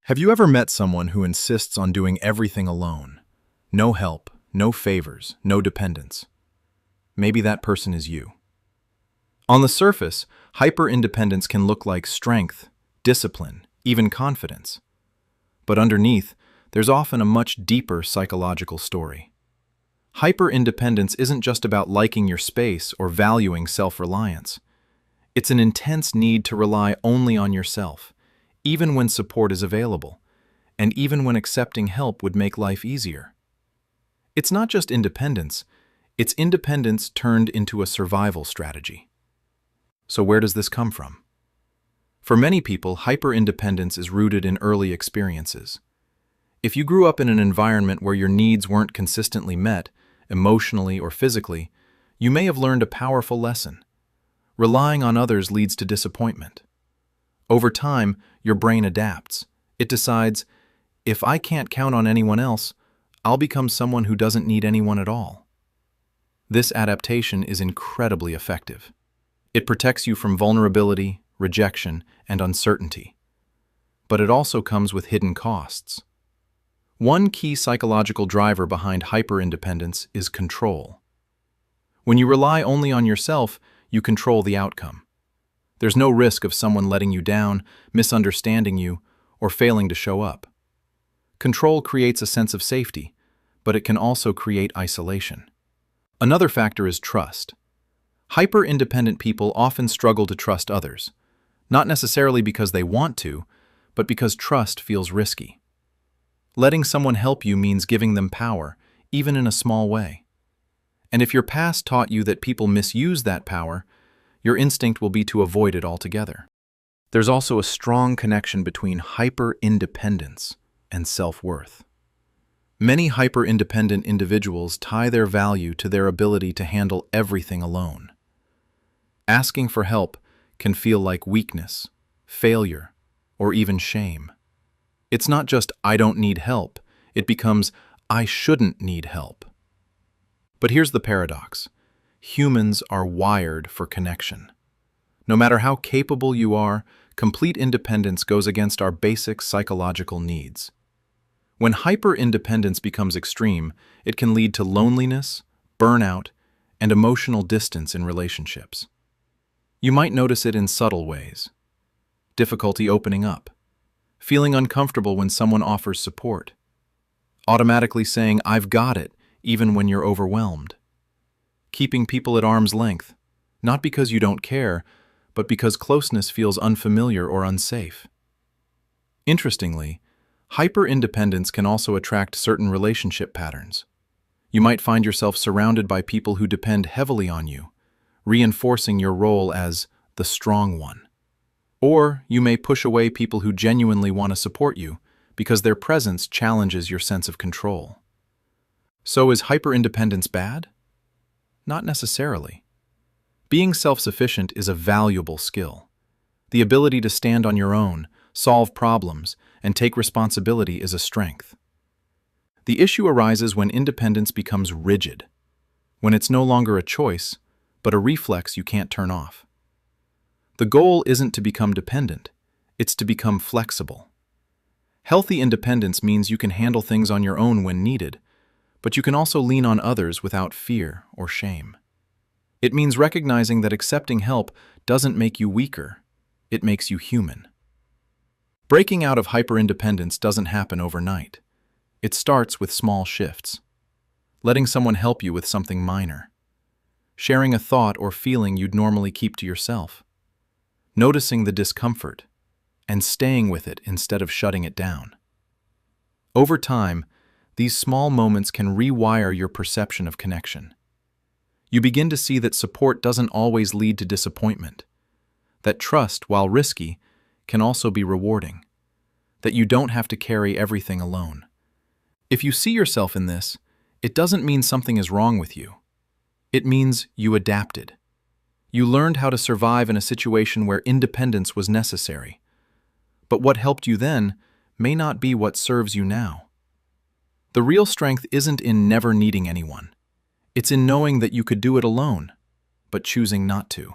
Have you ever met someone who insists on doing everything alone? No help, no favors, no dependence. Maybe that person is you. On the surface, hyper-independence can look like strength, discipline, even confidence. But underneath, there's often a much deeper psychological story. Hyper-independence isn't just about liking your space or valuing self-reliance. It's an intense need to rely only on yourself, even when support is available, and even when accepting help would make life easier. It's not just independence, it's independence turned into a survival strategy. So where does this come from? For many people, hyper-independence is rooted in early experiences. If you grew up in an environment where your needs weren't consistently met, emotionally or physically, you may have learned a powerful lesson. Relying on others leads to disappointment. Over time, your brain adapts. It decides, if I can't count on anyone else, I'll become someone who doesn't need anyone at all. This adaptation is incredibly effective. It protects you from vulnerability, rejection, and uncertainty. But it also comes with hidden costs. One key psychological driver behind hyper-independence is control. When you rely only on yourself, you control the outcome. There's no risk of someone letting you down, misunderstanding you, or failing to show up. Control creates a sense of safety, but it can also create isolation. Another factor is trust. Hyper-independent people often struggle to trust others, not necessarily because they want to, but because trust feels risky. Letting someone help you means giving them power, even in a small way. And if your past taught you that people misuse that power, your instinct will be to avoid it altogether. There's also a strong connection between hyper-independence and self-worth. Many hyper-independent individuals tie their value to their ability to handle everything alone. Asking for help can feel like weakness, failure, or even shame. It's not just, I don't need help. It becomes, I shouldn't need help. But here's the paradox. Humans are wired for connection. No matter how capable you are, complete independence goes against our basic psychological needs. When hyper-independence becomes extreme, it can lead to loneliness, burnout, and emotional distance in relationships. You might notice it in subtle ways. Difficulty opening up, feeling uncomfortable when someone offers support, automatically saying, I've got it, even when you're overwhelmed. Keeping people at arm's length, not because you don't care, but because closeness feels unfamiliar or unsafe. Interestingly, hyper-independence can also attract certain relationship patterns. You might find yourself surrounded by people who depend heavily on you, reinforcing your role as the strong one. Or you may push away people who genuinely want to support you because their presence challenges your sense of control. So is hyper-independence bad? Not necessarily. Being self-sufficient is a valuable skill. The ability to stand on your own, solve problems, and take responsibility is a strength. The issue arises when independence becomes rigid, when it's no longer a choice, but a reflex you can't turn off. The goal isn't to become dependent, it's to become flexible. Healthy independence means you can handle things on your own when needed, but you can also lean on others without fear or shame. It means recognizing that accepting help doesn't make you weaker, it makes you human. Breaking out of hyper-independence doesn't happen overnight. It starts with small shifts. Letting someone help you with something minor. Sharing a thought or feeling you'd normally keep to yourself. Noticing the discomfort, and staying with it instead of shutting it down. Over time, these small moments can rewire your perception of connection. You begin to see that support doesn't always lead to disappointment, that trust, while risky, can also be rewarding, that you don't have to carry everything alone. If you see yourself in this, it doesn't mean something is wrong with you. It means you adapted. You learned how to survive in a situation where independence was necessary. But what helped you then may not be what serves you now. The real strength isn't in never needing anyone. It's in knowing that you could do it alone, but choosing not to.